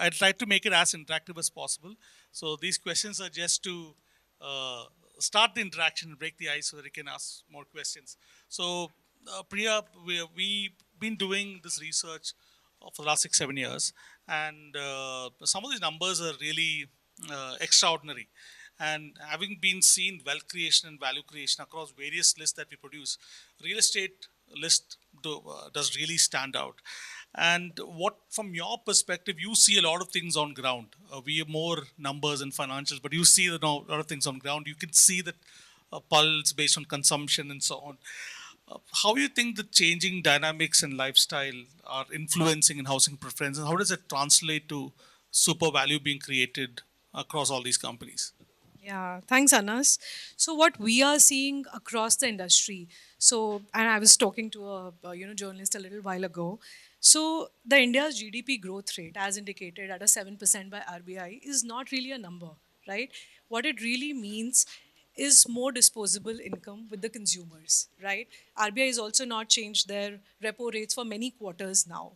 I tried to make it as interactive as possible. So these questions are just to uh, start the interaction and break the ice so that you can ask more questions. So, Priya, we've been doing this research for the last 6, 7 years, and some of these numbers are really extraordinary. And having been seen wealth creation and value creation across various lists that we produce, real estate list does really stand out. And what, from your perspective, you see a lot of things on ground. We have more numbers and financials, but you see a lot of things on ground. You can see that pulse based on consumption and so on. How do you think the changing dynamics and lifestyle are influencing in housing preferences? How does it translate to super value being created across all these companies? Yeah, thanks, Anas. So what we are seeing across the industry, and I was talking to a journalist a little while ago. So the India's GDP growth rate, as indicated at a 7% by RBI, is not really a number, right? What it really means is more disposable income with the consumers, right? RBI has also not changed their repo rates for many quarters now.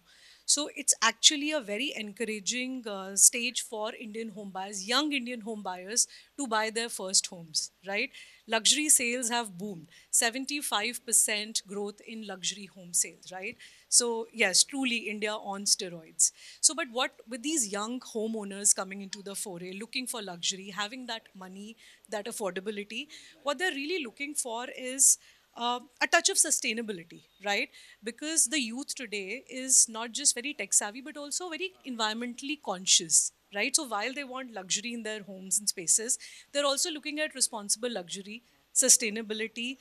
So it's actually a very encouraging stage for Indian home buyers, young Indian home buyers, to buy their first homes, right? Luxury sales have boomed, 75% growth in luxury home sales, right? So yes, truly India on steroids. So but what with these young homeowners coming into the foray, looking for luxury, having that money, that affordability, what they're really looking for is a touch of sustainability, right? Because the youth today is not just very tech savvy, but also very environmentally conscious, right? So while they want luxury in their homes and spaces, they're also looking at responsible luxury, sustainability,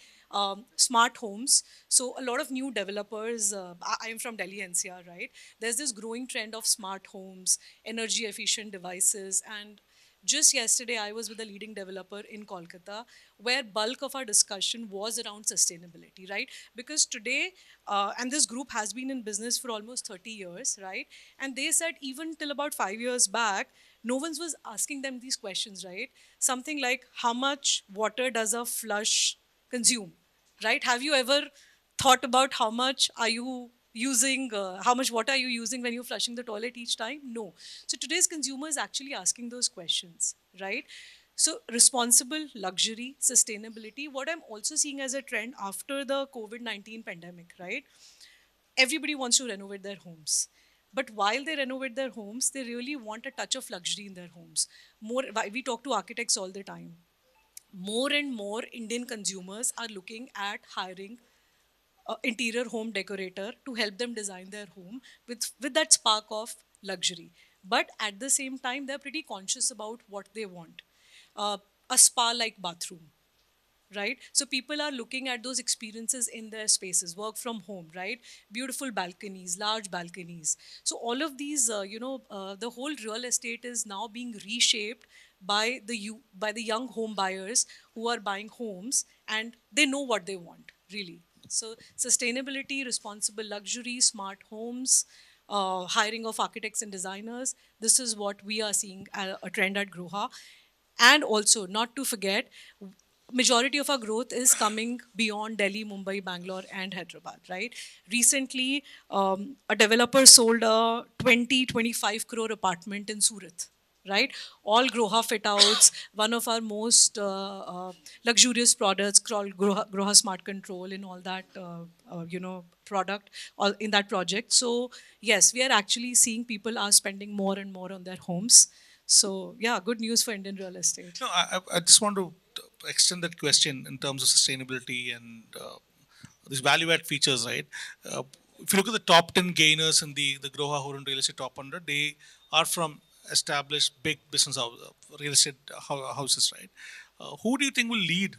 smart homes. So a lot of new developers, I am from Delhi NCR, right? There's this growing trend of smart homes, energy efficient devices, and just yesterday, I was with a leading developer in Kolkata, where bulk of our discussion was around sustainability, right? Because today, and this group has been in business for almost 30 years, right? And they said even till about 5 years back, no one was asking them these questions, right? Something like, how much water does a flush consume, right? Have you ever thought about how much are you using, how much water are you using when you're flushing the toilet each time? No. So today's consumer is actually asking those questions, right? So responsible luxury, sustainability. What I'm also seeing as a trend after the COVID-19 pandemic, right? Everybody wants to renovate their homes. But while they renovate their homes, they really want a touch of luxury in their homes. More, we talk to architects all the time. More and more Indian consumers are looking at hiring interior home decorator to help them design their home with that spark of luxury. But at the same time, they're pretty conscious about what they want. Uh, a spa like bathroom, right? So people are looking at those experiences in their spaces, work from home, right? Beautiful balconies, large balconies. So all of these, the whole real estate is now being reshaped by the young home buyers who are buying homes, and they know what they want, really. So sustainability, responsible luxury, smart homes, hiring of architects and designers. This is what we are seeing a trend at Groha. And also, not to forget, majority of our growth is coming beyond Delhi, Mumbai, Bangalore, and Hyderabad, right? Recently, a developer sold a 25 crore apartment in Surat, right? All Groha fit outs, one of our most luxurious products called Groha Smart Control and all that, product all in that project. So, yes, we are actually seeing people are spending more and more on their homes. So, yeah, good news for Indian real estate. No, I just want to extend that question in terms of sustainability and these value add features, right? Uh, if you look at the top 10 gainers in the Groha Hurun Real Estate Top 100, they are from established big business real estate houses, right? Who do you think will lead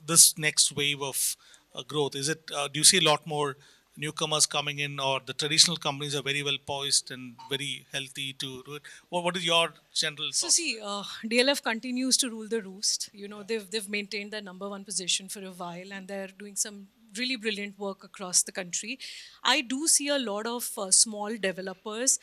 this next wave of growth? Is it, do you see a lot more newcomers coming in, or the traditional companies are very well poised and very healthy to do it? What is your general So thought? see, DLF continues to rule the roost. You know, they've maintained their number one position for a while, and they're doing some really brilliant work across the country. I do see a lot of small developers.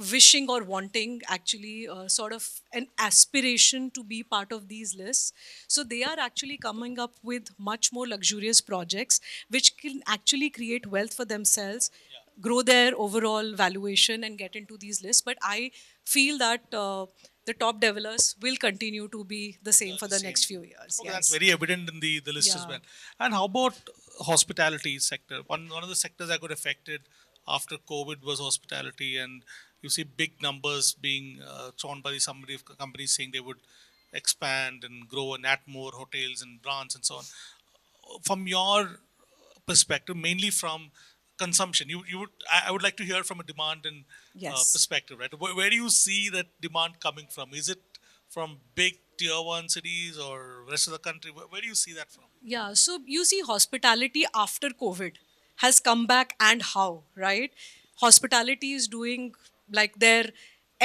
Wishing or wanting actually sort of an aspiration to be part of these lists. So they are actually coming up with much more luxurious projects which can actually create wealth for themselves, grow their overall valuation and get into these lists. But I feel that the top developers will continue to be the same for The the same. next few years. Okay, that's Yes. very evident in the list as Yeah. well. And how about hospitality sector? One of the sectors that got affected after COVID was hospitality, and you see big numbers being thrown by somebody companies saying they would expand and grow and add more hotels and brands and so on. From your perspective, mainly from consumption, you would I would like to hear from a demand and Yes. perspective, right? Where do you see that demand coming from? Is it from big tier one cities or rest of the country? Where do you see that from? Yeah, so you see, hospitality after COVID has come back, and how, right? Hospitality is doing like their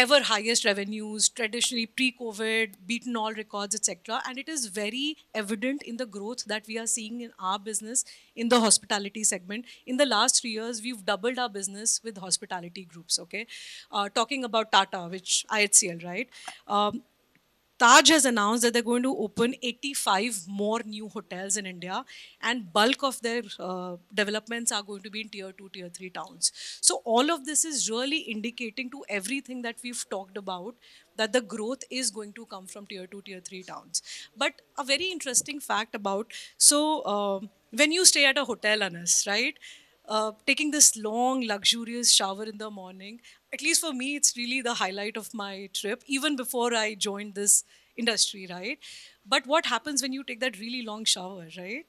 ever highest revenues, traditionally pre COVID, beaten all records, etc. And it is very evident in the growth that we are seeing in our business in the hospitality segment. In the last 3 years, we've doubled our business with hospitality groups, okay? Talking about Tata, which IHCL, right? Taj has announced that they're going to open 85 more new hotels in India, and bulk of their developments are going to be in tier 2, tier 3 towns. So all of this is really indicating to everything that we've talked about, that the growth is going to come from tier 2, tier 3 towns. But a very interesting fact about, when you stay at a hotel, Anas, right? Taking this long, luxurious shower in the morning, at least for me, it's really the highlight of my trip, even before I joined this industry, right? But what happens when you take that really long shower, right?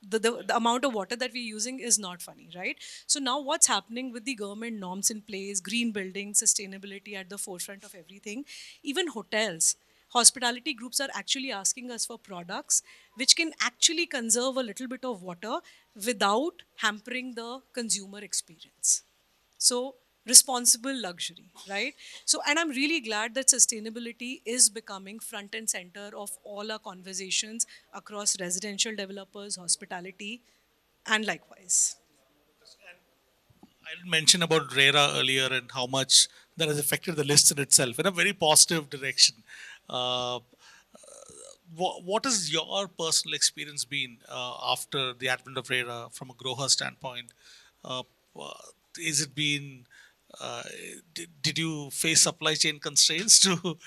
The amount of water that we're using is not funny, right? So now what's happening with the government norms in place, green building, sustainability at the forefront of everything, even hotels, hospitality groups are actually asking us for products which can actually conserve a little bit of water without hampering the consumer experience. So, responsible luxury, right? So, and I'm really glad that sustainability is becoming front and center of all our conversations across residential developers, hospitality, and likewise. I did mention about RERA earlier and how much that has affected the list in itself in a very positive direction. Uh, what has your personal experience been after the advent of RERA from a Groha standpoint? Uh, uh, is it been uh, did you face supply chain constraints to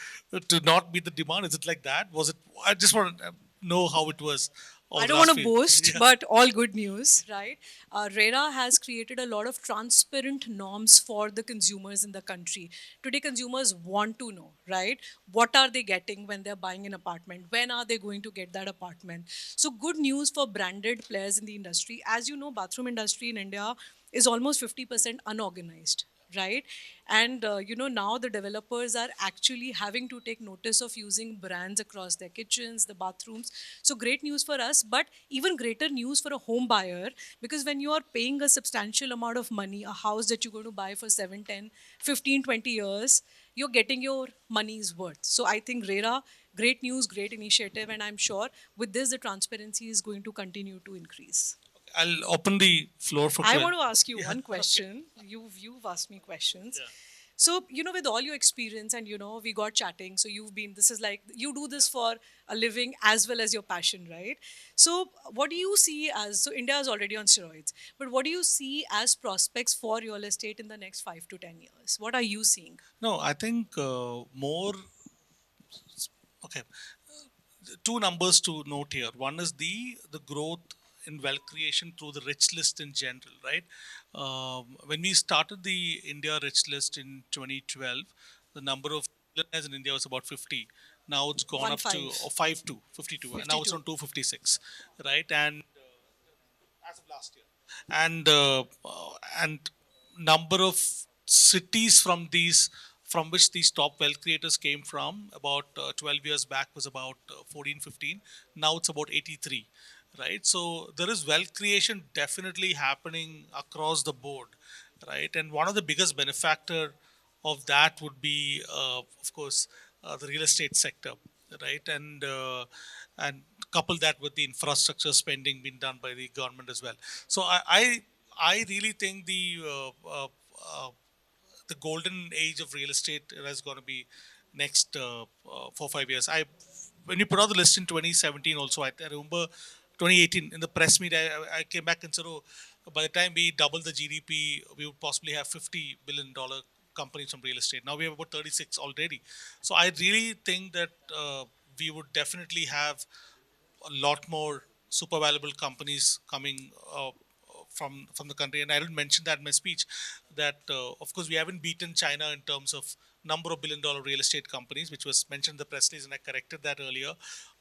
to not meet the demand? Is it like that? Was it? I just want to know how it was over I the don't want last to few. boast, Yeah. but all good news, right? RERA has created a lot of transparent norms for the consumers in the country. Today, consumers want to know, right? What are they getting when they're buying an apartment? When are they going to get that apartment? So, good news for branded players in the industry. As you know, bathroom industry in India is almost 50% unorganized, right? And now the developers are actually having to take notice of using brands across their kitchens, the bathrooms. So great news for us, but even greater news for a home buyer, because when you are paying a substantial amount of money, a house that you're going to buy for 7, 10, 15, 20 years, you're getting your money's worth. So I think RERA, great news, great initiative, and I'm sure with this the transparency is going to continue to increase. I'll open the floor for I questions. want to ask you Yeah. one Okay. question. You've asked me questions. Yeah. So, with all your experience and we got chatting, so you've been this is like you do this for a living as well as your passion, right? So, what do you see as so India is already on steroids, but what do you see as prospects for real estate in the next 5 to 10 years? What are you seeing? No, I think more. Okay, two numbers to note here. One is the growth in wealth creation through the rich list in general, right? When we started the India rich list in 2012, the number of millionaires in India was about 50. Now it's gone One up to five, 52, and now it's 52. on 256, right? And as of last year, and number of cities from which these top wealth creators came from about 12 years back was about 14, 15. Now it's about 83, right? So there is wealth creation definitely happening across the board, right? And one of the biggest benefactor of that would be, of course, the real estate sector, right? And couple that with the infrastructure spending being done by the government as well. So I really think uh, the golden age of real estate is going to be next 4 5 years. I when you put out the list in 2017, also I remember 2018 in the press meet, I came back and said, "Oh, By the time we double the GDP, we would possibly have $50 billion companies from real estate. Now we have about 36 already. So I really think that we would definitely have a lot more super valuable companies coming from the country. And I didn't mention that in my speech that of course we haven't beaten China in terms of number of billion-dollar real estate companies, which was mentioned in the press release, and I corrected that earlier.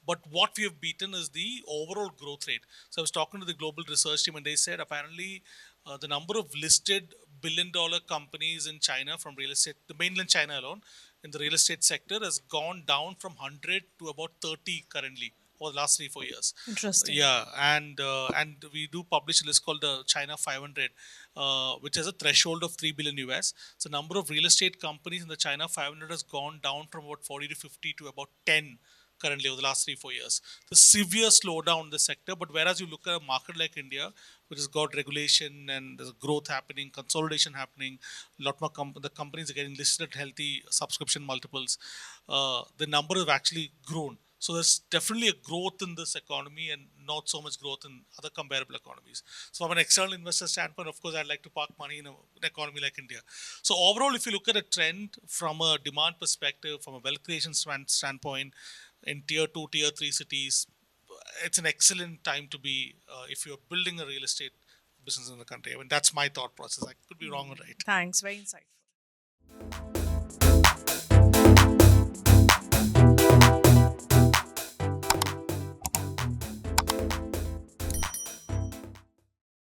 But what we have beaten is the overall growth rate. So I was talking to the global research team, and they said apparently the number of listed billion-dollar companies in China from real estate, the mainland China alone, in the real estate sector has gone down from 100 to about 30 currently over the last 3 4 years. Interesting. Yeah, and we do publish a list called the China 500, which has a threshold of 3 billion US. So number of real estate companies in the China 500 has gone down from about 40 to 50 to about 10 currently over the last 3 4 years. The severe slowdown in the sector, but whereas you look at a market like India, which has got regulation and there's growth happening, consolidation happening, a lot more the companies are getting listed at healthy subscription multiples. The number have actually grown. So there's definitely a growth in this economy and not so much growth in other comparable economies. So from an external investor standpoint, of course, I'd like to park money in an economy like India. So overall, if you look at a trend from a demand perspective, from a wealth creation standpoint, in tier two, tier three cities, it's an excellent time to be if you're building a real estate business in the country. I mean, that's my thought process. I could be wrong or right. Thanks. Very insightful.